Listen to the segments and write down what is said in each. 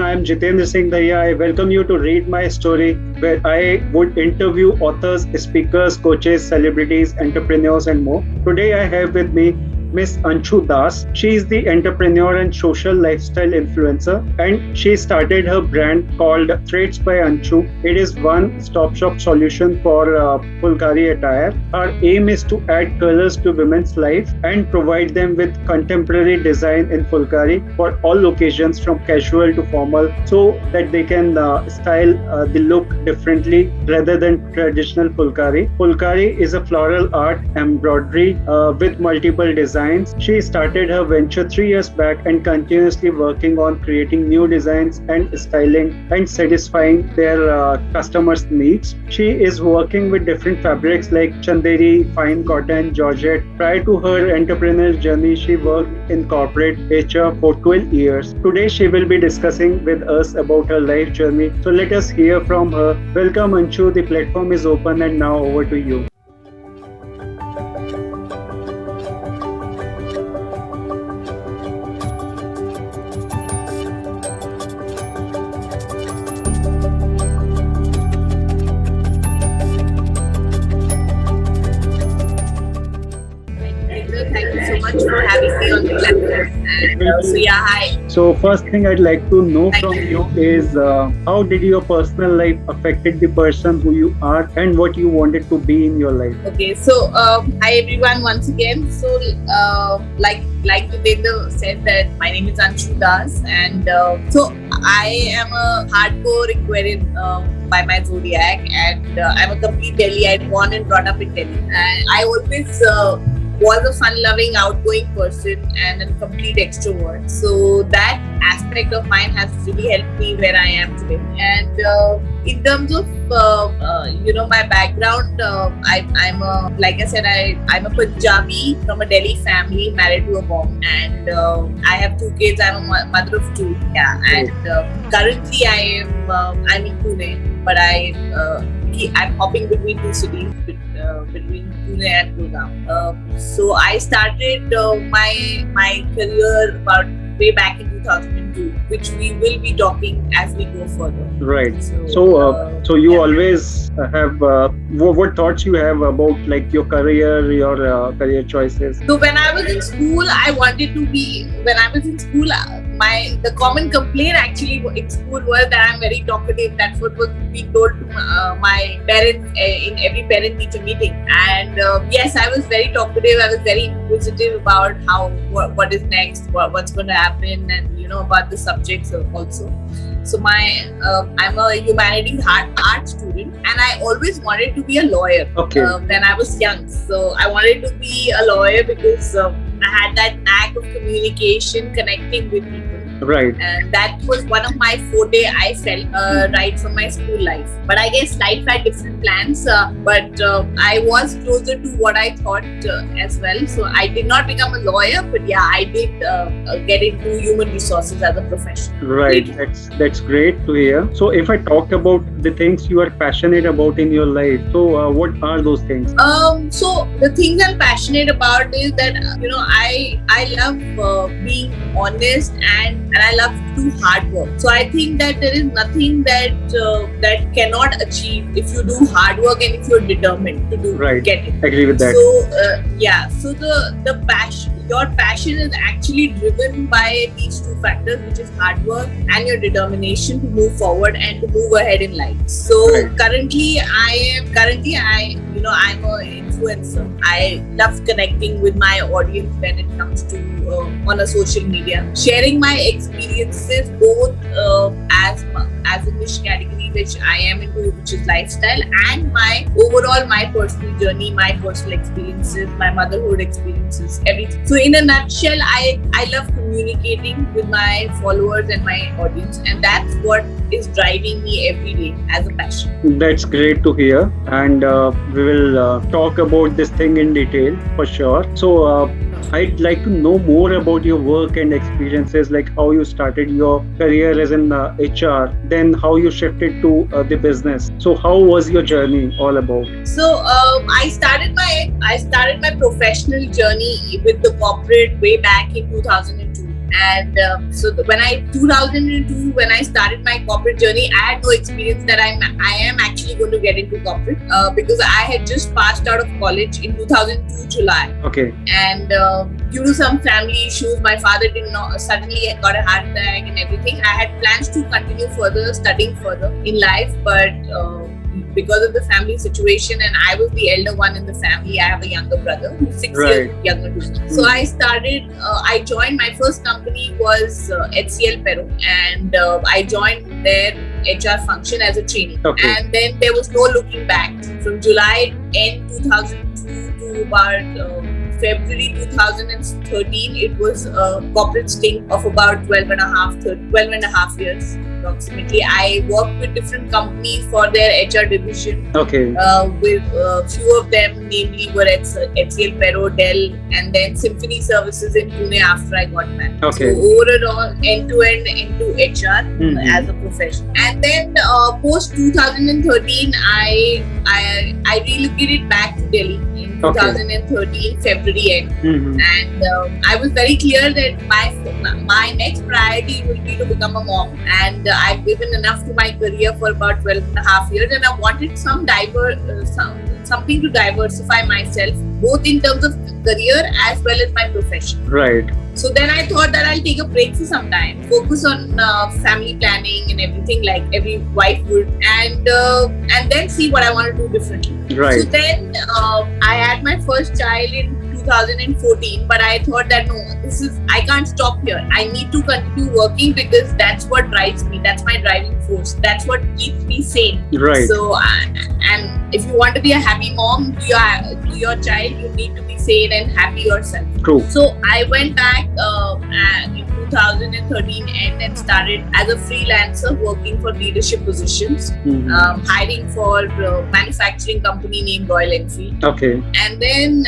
I am Jitendra Singh Daya. I welcome you to read my story, where I would interview authors, speakers, coaches, celebrities, entrepreneurs, and more. Today, I have with me Miss Anshu Das. She is the entrepreneur and social lifestyle influencer, and she started her brand called ThreadsbyAnshu. It is one-stop shop solution for Phulkari attire. Our aim is to add colors to women's life and provide them with contemporary design in Phulkari for all occasions, from casual to formal, so that they can style the look differently rather than traditional Phulkari. Phulkari is a floral art embroidery with multiple designs. She started her venture 3 years back and continuously working on creating new designs and styling and satisfying their customers' needs. She is working with different fabrics like chanderi, fine cotton, georgette. Prior to her entrepreneurial journey, she worked in corporate HR for 12 years. Today, she will be discussing with us about her life journey. So let us hear from her. Welcome, Anshu. The platform is open, and now over to you. Thank you so much for having me on the platform. And hi. So first thing I'd like to know Thank from you. you is how did your personal life affected the person who you are and what you wanted to be in your life? Okay, so hi everyone once again. So like Jitendra said, that my name is Anshu Das, and so I am a hardcore Aquarian by my zodiac, and I'm a complete Delhiite, born and brought up in Delhi, and I always was a fun-loving, outgoing person and a complete extrovert. So that aspect of mine has really helped me where I am today. And in terms of my background, I'm a, like I said, I'm a Punjabi from a Delhi family, married to a mom, and I have 2 kids. I'm a mother of 2. Yeah, and currently I'm in Pune, but I'm hopping between 2 cities, between Pune and Gurgaon. So I started my career about way back in 2002, which we will be talking as we go further. Right. So you always have what thoughts you have about like your career choices? So when I was in school, I wanted to be. When I was in school, the common complaint actually in school was that I'm very talkative. That's what was being told to my parents in every parent-teacher meeting. And yes, I was very talkative. I was very inquisitive about what is next, what's going to happen, and about the subjects also. So I'm a humanities art student, and I always wanted to be a lawyer. Okay. When I was young, so I wanted to be a lawyer because I had that knack of communication, connecting with people. Right. And that was one of my forte, I felt, right from my school life. But I guess life had different plans. But I was closer to what I thought as well. So I did not become a lawyer, but yeah, I did get into human resources as a profession. Right. That's great to hear. So if I talk about the things you are passionate about in your life, so what are those things? So the things I'm passionate about is that I love being honest, and I love to do hard work. So I think that there is nothing that cannot achieve if you do hard work and if you're determined to get it. Agree with that. So so the passion. Your passion is actually driven by these 2 factors, which is hard work and your determination to move forward and to move ahead in life. So currently I'm an influencer. I love connecting with my audience when it comes to on a social media, sharing my experiences both as a niche category which I am into, which is lifestyle, and my personal journey, my personal experiences, my motherhood experiences, everything. So in a nutshell, I love communicating with my followers and my audience, and that's what is driving me every day as a passion. That's great to hear, and we will talk about this thing in detail for sure. So I'd like to know more about your work and experiences, like how you started your career as an HR, then how you shifted to the business. So how was your journey all about? So I started my professional journey with the corporate way back in 2002. And so when 2002, when I started my corporate journey, I had no experience that I am actually going to get into corporate because I had just passed out of college in 2002 July. Okay. And due to some family issues, my father suddenly got a heart attack and everything. I had plans to continue further, studying further in life, but because of the family situation, and I was the elder one in the family. I have a younger brother who's 6 years younger than me. So I joined, my first company was HCL Pero, and I joined their HR function as a trainee. Okay. And then there was no looking back. From July end 2002 to about February 2013, it was a corporate stint of about 12 and a half years approximately. I worked with different companies for their HR division. Okay. With few of them, namely were HCL Pero, Dell, and then Symphony Services in Pune after I got married. Okay. So overall, end-to-end into HR as a profession. And then post 2013, I relocated back to Delhi in 2013 February end, and I was very clear that my next priority will be to become a mom, and I've given enough to my career for about 12 and a half years, and I wanted something to diversify myself, both in terms of career as well as my profession. Right. So then I thought that I'll take a break for some time, focus on family planning and everything like every wife would, and then see what I want to do differently. Right. So then I had my first child in 2014, but I thought that no, I can't stop here. I need to continue working because that's what drives me. That's my driving force. That's what keeps me sane. Right. So, and if you want to be a happy mom to your child, you need to be sane and happy yourself. True. So I went back in 2013 and started as a freelancer working for leadership positions, hiring for a manufacturing company named Royal Enfield. Okay. And then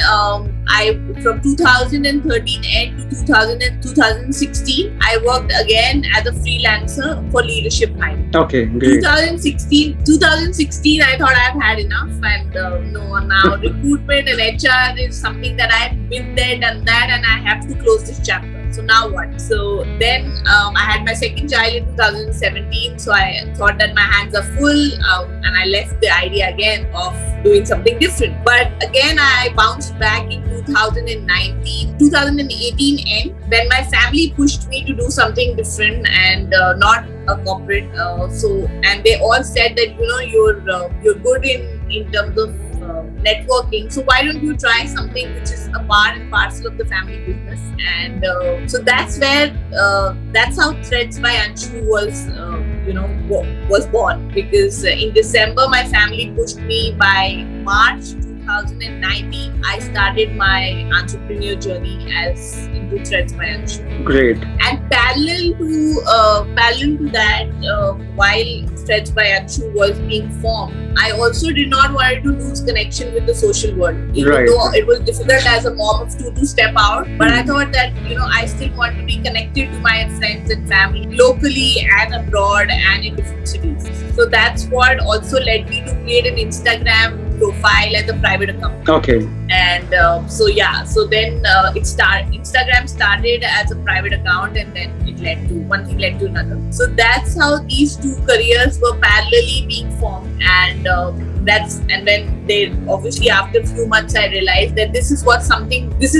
from 2013 end to 2016, I worked again as a freelancer for leadership hiring. Okay, great. 2016, I thought I've had enough, and now recruitment and HR is something that I've been there, done that, and I have to close this chapter. So now what? So then I had my second child in 2017. So I thought that my hands are full, and I left the idea again of doing something different. But again, I bounced back in 2018 end, when my family pushed me to do something different and not a corporate. And they all said that you're good in terms of networking, so why don't you try something which is a part and parcel of the family business? And so that's how Threads by Anshu was born, because in December my family pushed me. By March 2019, I started my entrepreneurial journey as into Threads by Anshu. Great. And parallel to that, while Threads by Anshu was being formed, I also did not want to lose connection with the social world. Even though it was difficult as a mom of two to step out, but I thought that I still want to be connected to my friends and family locally and abroad and in different cities. So that's what also led me to create an Instagram profile as a private account. Okay. And so then Instagram started as a private account, and then it led to one thing led to another. So that's how these two careers were parallelly being formed, and then they obviously after a few months I realized that this is what something was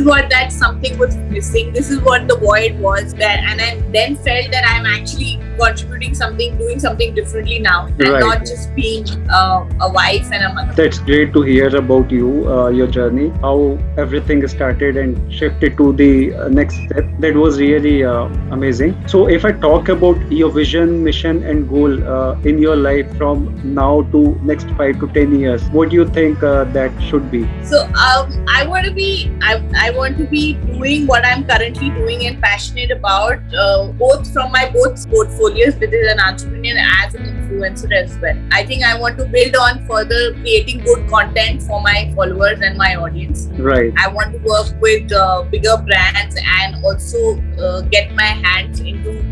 missing. This is what the void was there, and I then felt that I'm actually contributing something, doing something differently now, and not just being a wife and a mother. That's great to hear about you, your journey, how everything started and shifted to the next step. That was really amazing. So if I talk about your vision, mission and goal in your life from now to next 5 to 10 years, what do you think that should be? So I want to be doing what I'm currently doing and passionate about, both from my portfolios, which is an entrepreneur as an influencer as well. I think I want to build on further creating good content for my followers and my audience. Right. I want to work with bigger brands and also get my hands into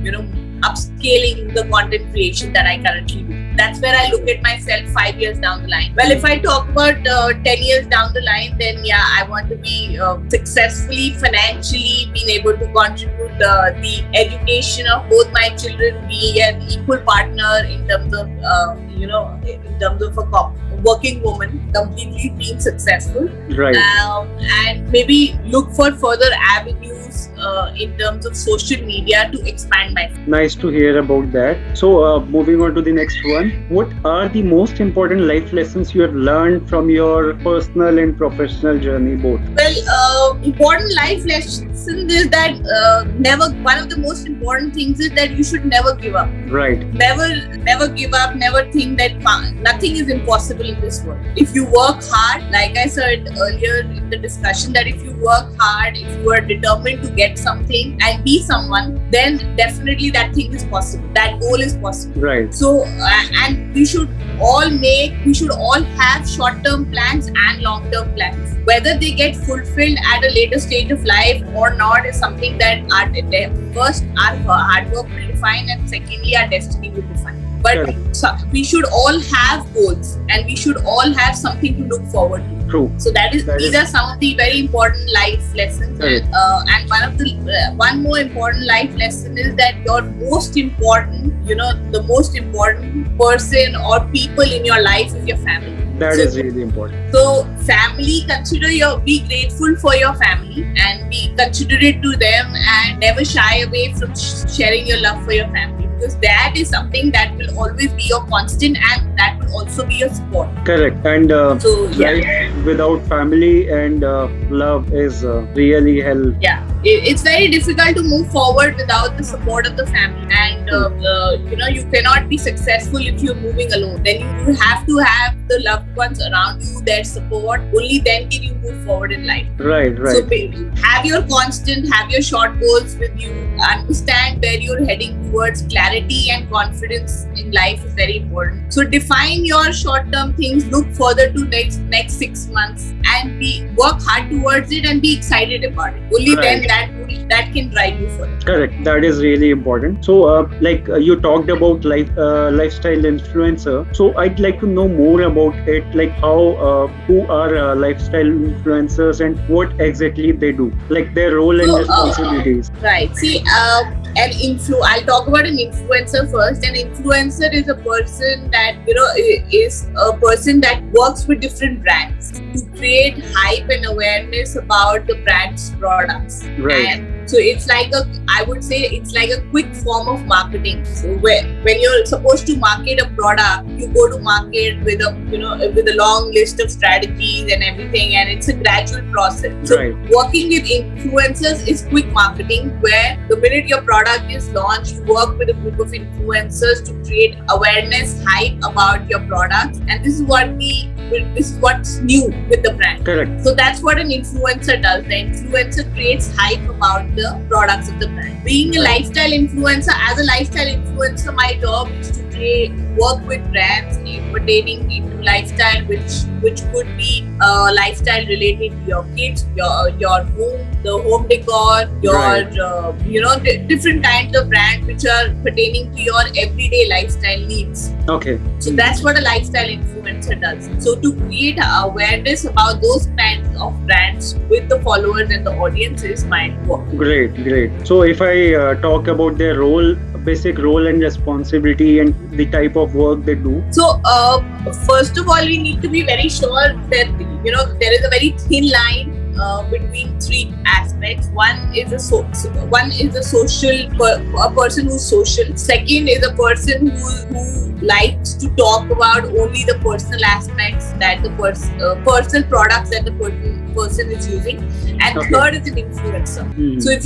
upscaling the content creation that I currently do. That's where I look at myself 5 years down the line. Well, if I talk about 10 years down the line, then I want to be successfully, financially, being able to contribute the education of both my children, be an equal partner in terms of in terms of a working woman, completely being successful, Right. and maybe look for further avenues in terms of social media to expand my. Nice to hear about that. So, moving on to the next one. What are the most important life lessons you have learned from your personal and professional journey both? Well, important life lessons is that one of the most important things is that you should never give up. Right. Never give up. Never think that nothing is impossible in this world. If you work hard, like I said earlier in the discussion, that if you work hard, if you are determined to get something and be someone, then definitely that thing is possible. That goal is possible. Right. So, and we should all have short-term plans and long-term plans. Whether they get fulfilled at a later stage of life or not is something that first our hard work will define, and secondly our destiny will define. But we should all have goals, and we should all have something to look forward to. True. So these are some of the very important life lessons. And one more important life lesson is that the most important person or people in your life is your family. That is really important. So family, be grateful for your family and be considerate to them, and never shy away from sharing your love for your family, because that is something that will always be your constant, and that will also be your support. Correct. And life without family and love is really hell. Yeah, it's very difficult to move forward without the support of the family, and you cannot be successful if you're moving alone. Then you have to have the loved ones around you, their support. Only then can you move forward in life. Right. So have your constant, have your short goals with you. Understand where you're heading towards. Clarity and confidence in life is very important. So define your short-term things. Look further to next 6 months, and work hard towards it and be excited about it. Only then that can drive you further. Correct. That is really important. So, you talked about lifestyle influencer. So, I'd like to know more about it. Like who are lifestyle influencers and what exactly they do, like their role and responsibilities. Right. See, I'll talk about an influencer first. An influencer is a person that works with different brands to create hype and awareness about the brand's products. Right. And so I would say it's like a quick form of marketing. So when you're supposed to market a product, you go to market with a long list of strategies and everything, and it's a gradual process. So working with influencers is quick marketing, where the minute your product is launched, you work with a group of influencers to create awareness, hype about your products, and this is what's new with the brand. Correct. So that's what an influencer does. The influencer creates hype about the products of the brand. Being a lifestyle influencer, my job is to work with brands pertaining into lifestyle, which could be lifestyle related to your kids, your home, the home decor, different kinds of brands which are pertaining to your everyday lifestyle needs. Okay. So that's what a lifestyle influencer does. So to create awareness about those kinds of brands with the followers and the audience is my work. Great. So if I talk about their basic role and responsibility and the type of work they do. So first of all, we need to be very sure that there is a very thin line between three aspects. One is a person who's social. Second is a person who likes to talk about only the personal aspects that the personal products that the person is using. And third is an influencer. Mm-hmm. So if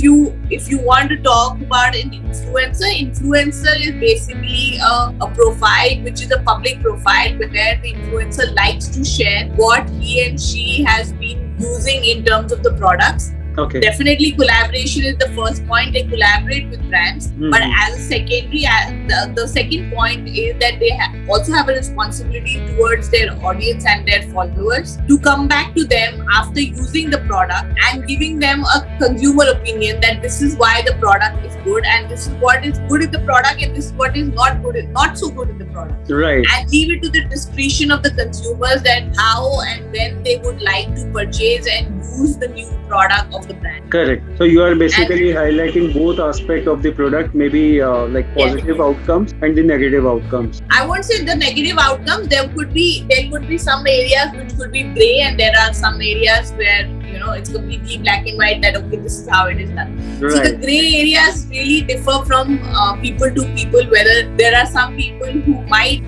you want to talk about an influencer is basically a profile which is a public profile, where the influencer likes to share what he and she has been using in terms of the products. Okay. Definitely collaboration is the first point. They collaborate with brands, but as a secondary, the second point is that they also have a responsibility towards their audience and their followers to come back to them after using the product and giving them a consumer opinion that this is why the product is good, and this is what is good in the product, and this is what is not so good in the product. Right. And leave it to the discretion of the consumers that how and when they would like to purchase and use the new product of the brand. Correct. So you are basically highlighting both aspects of the product, maybe like positive outcomes and the negative outcomes. I won't say the negative outcomes. There could be some areas which could be gray, and there are some areas where it's completely black and white. That okay, this is how it is done. Right. So the gray areas really differ from people to people. Whether there are some people who might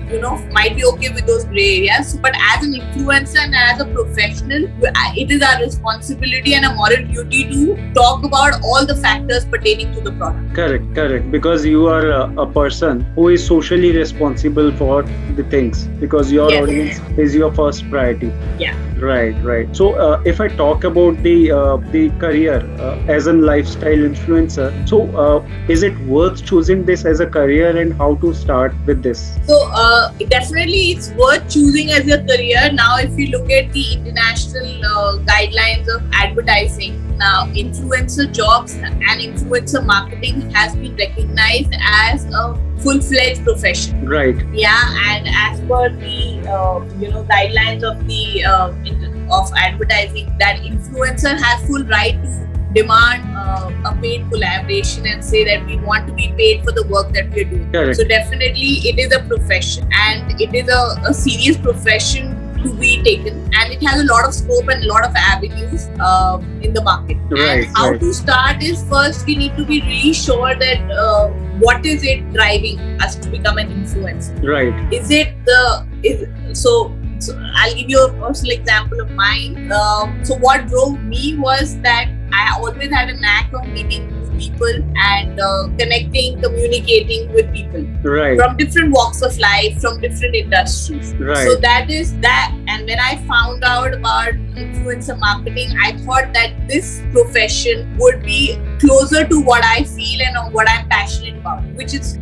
be okay with those gray areas, but as an influencer and as a professional, it is our responsibility and a moral duty to talk about all the factors pertaining to the product. Correct. Because you are a person who is socially responsible for the things, because your audience is your first priority. Yeah. Right. So if I talk about the career as a lifestyle influencer, so is it worth choosing this as a career, and how to start with this? So definitely it's worth choosing as a career. Now if you look at the international guidelines of advertising, now influencer jobs and influencer marketing has been recognized as a full-fledged profession. Right. Yeah, and as per the guidelines of the of advertising, that influencer has full right to demand a paid collaboration and say that we want to be paid for the work that we're doing. Correct. So definitely it is a profession, and it is a serious profession to be taken, and it has a lot of scope and a lot of avenues in the market. Right. And how to start is, first we need to be really sure that what is it driving us to become an influencer. Right. So I'll give you a personal example of mine. So what drove me was that I always had a knack of meeting people and connecting, communicating with people from different walks of life, from different industries. Right. So that is that. And when I found out about influencer marketing, I thought that this profession would be closer to what I feel and what I'm passionate about, which is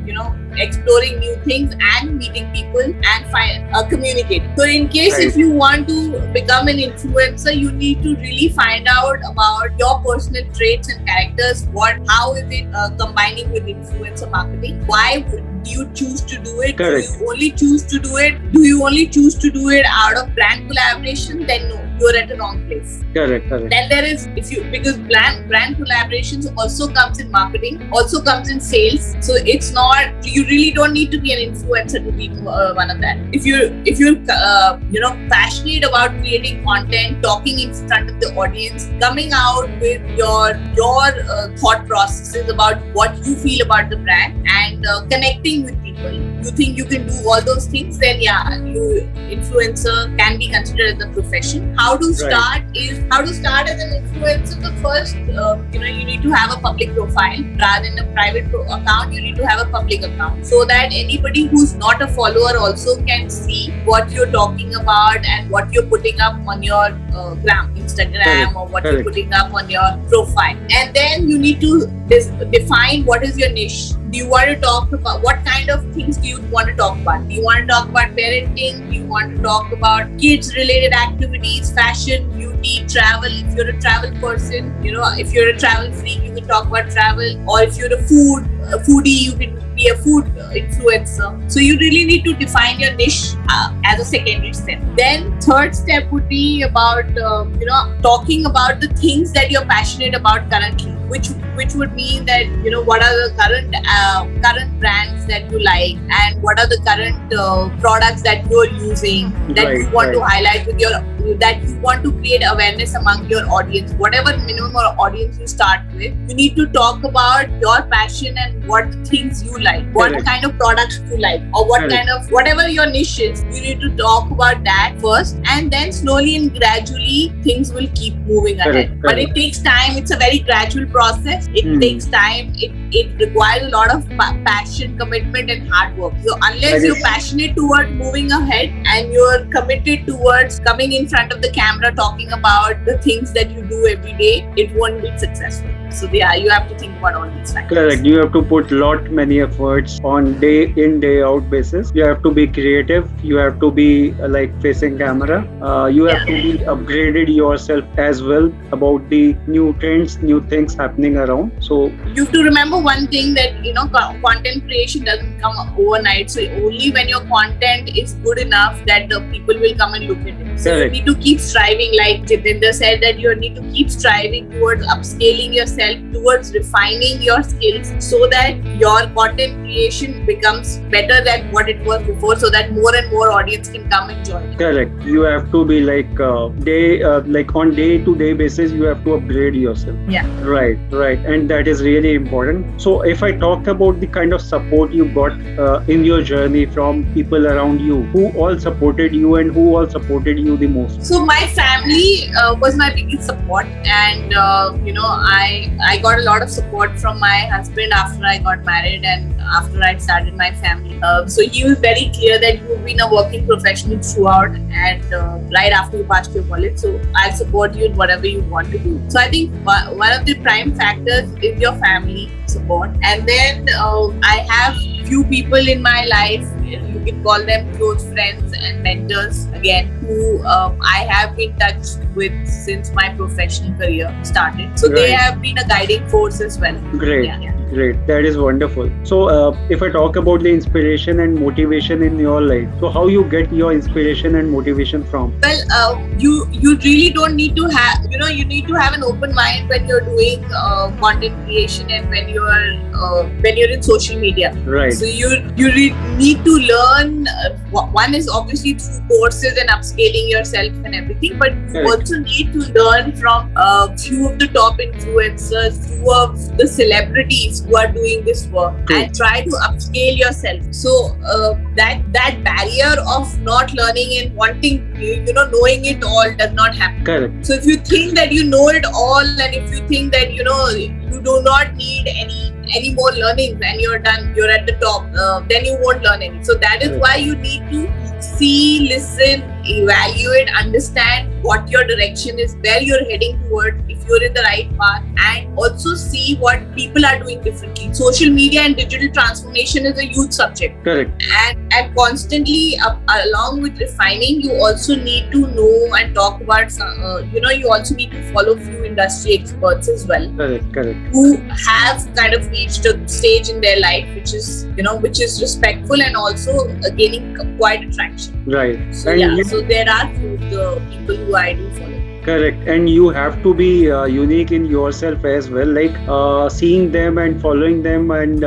exploring new things and meeting people and communicating. So in case if you want to become an influencer, you need to really find out about your personal traits and characters. How is it combining with influencer marketing? Why do you choose to do it? Correct. Do you only choose to do it? Do you only choose to do it out of brand collaboration? Then no, you're at the wrong place. Correct. Then there is, because brand collaborations also comes in marketing, also comes in sales. So it's not, you really don't need to be an influencer to be one of that. If you're passionate about creating content, talking in front of the audience, coming out with your thought processes about what you feel about the brand, and connecting with people, you think you can do all those things, then influencer can be considered as a profession. How to start as an influencer. The first, you need to have a public profile rather than a private account. You need to have a public account so that anybody who's not a follower also can see what you're talking about and what you're putting up on your Instagram, or what you're putting up on your profile. And then you need to define what is your niche. Do you want to talk about what kind of things do you want to talk about? Do you want to talk about parenting? Do you want to talk about kids related activities, fashion, beauty, travel? If you're a travel person, if you're a travel freak, you can talk about travel. Or if you're a foodie, you can be a food influencer. So you really need to define your niche as a secondary step. Then third step would be about talking about the things that you're passionate about currently, which would mean that what are the current brands that you like, and what are the current products that you're using that you want to highlight with that you want to create awareness among your audience. Whatever minimum audience you start with, you need to talk about your passion and what things you like, what kind of products you like, or what kind of, whatever your niche is, you need to talk about that first, and then slowly and gradually things will keep moving ahead. But it takes time. It's a very gradual process. It takes time. It requires a lot of passion, commitment, and hard work. So unless you're passionate towards moving ahead and you're committed towards coming in front of the camera talking about the things that you do every day, it won't be successful. So you have to think about all these factors. Correct. You have to put many efforts on day in, day out basis. You have to be creative you have to be like facing camera. You have to be upgraded yourself as well about the new trends, new things happening around. So you have to remember one thing, that content creation doesn't come overnight. So only when your content is good enough that the people will come and look at it. So correct. You need to keep striving, like Jitendra said, that you need to keep striving towards upscaling yourself, towards refining your skills, so that your content creation becomes better than what it was before, so that more and more audience can come and join you. Correct. You have to be like like on day-to-day basis, you have to upgrade yourself. Yeah. Right. And that is really important. So if I talk about the kind of support you got in your journey from people around you, who all supported you and who all supported you the most? So my family was my biggest support, and I got a lot of support from my husband after I got married and after I started my family. So he was very clear that you've been a working professional throughout, and right after you passed your college, so I'll support you in whatever you want to do. So I think one of the prime factors is your family support, and then I have few people in my life, you can call them close friends and mentors again, who I have been touched with since my professional career started. So they have been a guiding force as well. Great. Great. That is wonderful. So if I talk about the inspiration and motivation in your life, so how you get your inspiration and motivation from? Well, you really don't need to have, you need to have an open mind when you're doing content creation and when you're in social media. Right. So you need to learn. One is obviously through courses and upscaling yourself and everything, but you also need to learn from a few of the top influencers, few of the celebrities who are doing this work, and try to upscale yourself. So that barrier of not learning and wanting, knowing it all does not happen. Correct. So if you think that you know it all, and if you think that you do not need any more learning, and you're done, you're at the top, then you won't learn any. So that is why you need to see, listen, evaluate, understand what your direction is, where you're heading towards, if you're in the right path, and also see what people are doing differently. Social media and digital transformation is a huge subject. Correct. And constantly, along with refining, you also need to know and talk about, you also need to follow few industry experts as well. Correct. Who have kind of reached a stage in their life which is respectful and also gaining quite attraction. Right. So there are few the people who I do follow. Correct. And you have to be unique in yourself as well, like seeing them and following them, and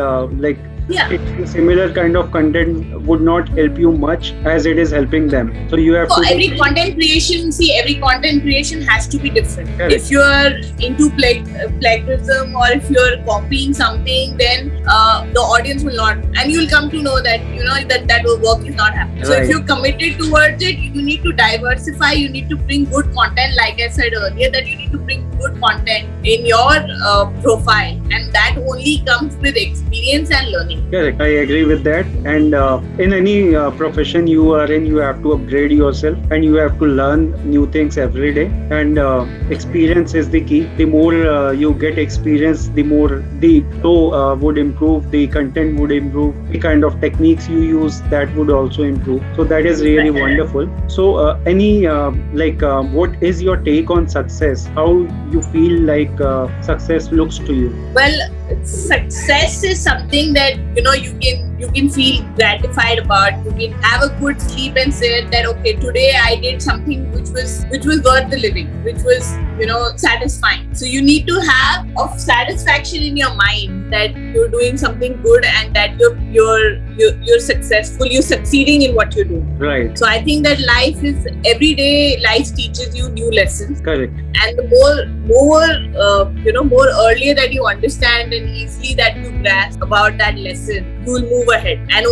similar kind of content would not help you much as it is helping them. So you have every content creation has to be different. Correct. If you're into plagiarism, or if you're copying something, then the audience will not, and you'll come to know that that work is not happening. So if you're committed towards it, you need to diversify, you need to bring good content. Like I said earlier, that you need to bring good content in your profile, and that only comes with experience and learning. Correct. I agree with that. And in any profession you are in, you have to upgrade yourself and you have to learn new things every day. And experience is the key. The more you get experience, the more the flow would improve, the content would improve, the kind of techniques you use, that would also improve. So that is really wonderful. So what is your take on success? How you feel like success looks to you? Well, success is something that you can feel gratified about. You can have a good sleep and say that, okay, today I did something which was worth the living, which was satisfying. So you need to have of satisfaction in your mind that you're doing something good and that you're successful, you're succeeding in what you're doing. Right. So I think that every day life teaches you new lessons. Correct. And the more earlier that you understand and easily that you grasp about that lesson, you will move ahead. And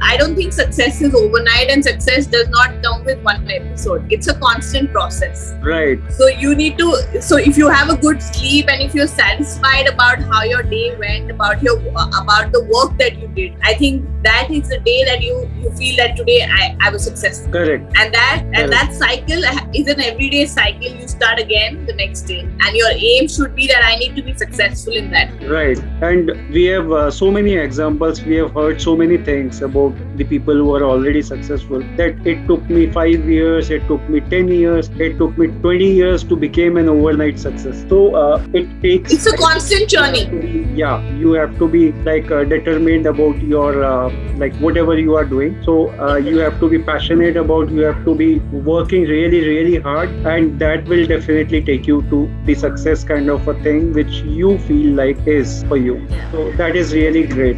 I don't think success is overnight, and success does not come with one episode. It's a constant process. Right. So you need need to, so if you have a good sleep and if you're satisfied about how your day went, about the work that you did, I think that is the day that you feel that today I was successful. Correct. And that cycle is an everyday cycle. You start again the next day, and your aim should be that I need to be successful in that. Right. And we have so many examples. We have heard so many things about the people who are already successful, that it took me 5 years, it took me 10 years, it took me 20 years to become an overnight success. So it's a constant journey. Yeah, you have to be determined about your whatever you are doing. So you have to be passionate about, you have to be working really, really hard, and that will definitely take you to the success kind of a thing which you feel like is for you. So that is really great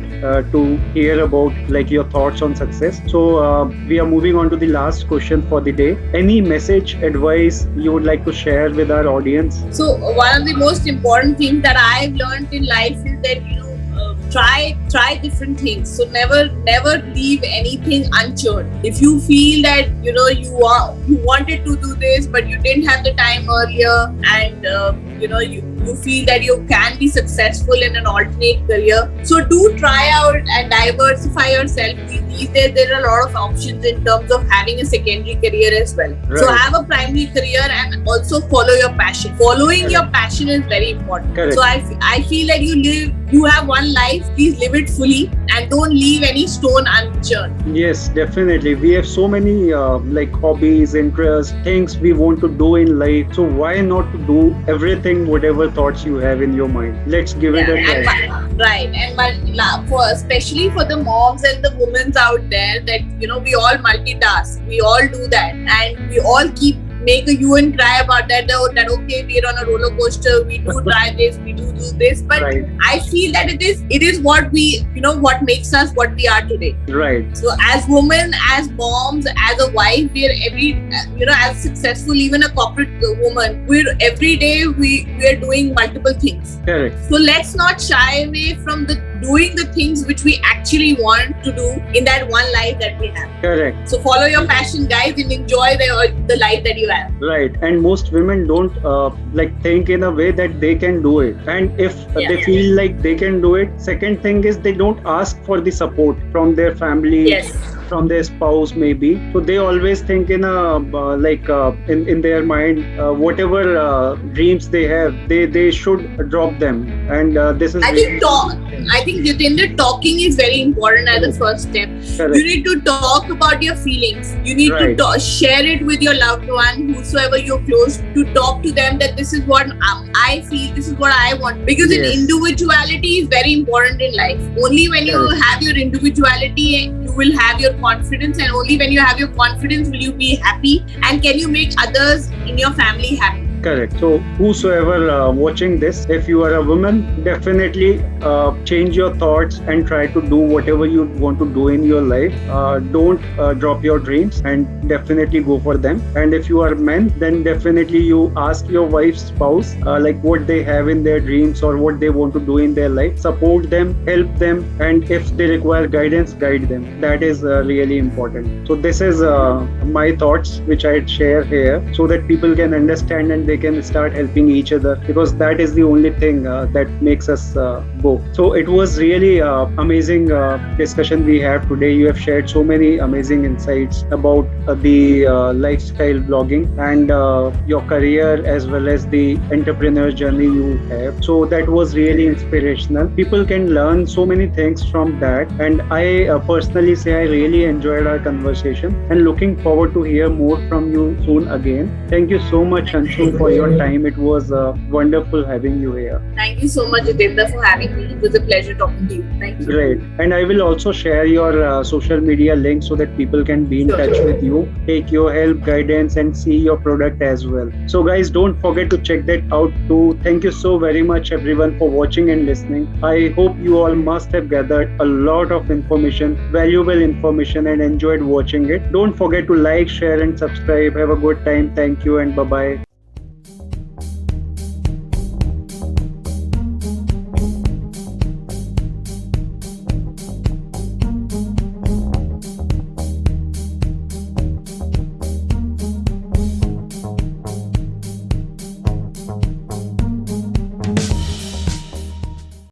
to hear about your thoughts on success. So we are moving on to the last question for the day. Any message, advice you would like to share with our audience? So one of the most important things that I've learned in life is that try different things. So never leave anything unchecked. If you feel that you wanted to do this but you didn't have the time earlier, and you feel that you can be successful in an alternate career, so do try out and diversify yourself. These days there are a lot of options in terms of having a secondary career as well. Right. So have a primary career and also follow your passion. Following your passion is very important. Correct. So I feel that you have one life, please live it fully and don't leave any stone unturned. Yes, definitely. We have so many hobbies, interests, things we want to do in life. So why not to do everything, whatever thoughts you have in your mind? Let's give it a try. Right. And especially for the moms and the women out there, that we all multitask. We all do that, and we all make a hue and cry about that okay, we're on a roller coaster, we do try this, we do this, but right. I feel that it is what we what makes us what we are today. Right. So as women, as moms, as a wife, we're as successful, even a corporate woman, we're every day we're doing multiple things. Correct. So let's not shy away from doing the things which we actually want to do in that one life that we have. Correct. So follow your passion, guys, and enjoy the life that you have. Right. And most women don't think in a way that they can do it. And if they feel like they can do it, second thing is they don't ask for the support from their family. Yes. From their spouse maybe. So they always think in in their mind, whatever dreams they have, they should drop them. And this is I think Jitendra, talking is very important as a first step. Correct. You need to talk about your feelings. You need to share it with your loved one, whosoever you're close to. Talk to them that this is what I feel, this is what I want. Because individuality is very important in life. Only when you have your individuality, you will have your confidence, and only when you have your confidence will you be happy, and can you make others in your family happy. Correct. So whosoever watching this, if you are a woman, definitely change your thoughts and try to do whatever you want to do in your life. Don't drop your dreams and definitely go for them. And if you are men, then definitely you ask your wife's spouse what they have in their dreams or what they want to do in their life. Support them, help them, and if they require guidance, guide them. That is really important. So this is my thoughts which I share here, so that people can understand and they can start helping each other, because that is the only thing that makes us go. So it was really amazing discussion we have today. You have shared so many amazing insights about the lifestyle blogging and your career as well as the entrepreneur journey you have. So that was really inspirational. People can learn so many things from that, and I personally say I really enjoyed our conversation and looking forward to hear more from you soon again. Thank you so much, Anshu, for your time. It was wonderful having you here. Thank you so much, Jitendra, for having me. It was a pleasure talking to you. Thank you. Great. And I will also share your social media link so that people can be in touch with you, take your help, guidance, and see your product as well. So guys, don't forget to check that out too. Thank you so very much everyone for watching and listening. I hope you all must have gathered a lot of information, valuable information, and enjoyed watching it. Don't forget to like, share, and subscribe. Have a good time. Thank you and bye-bye.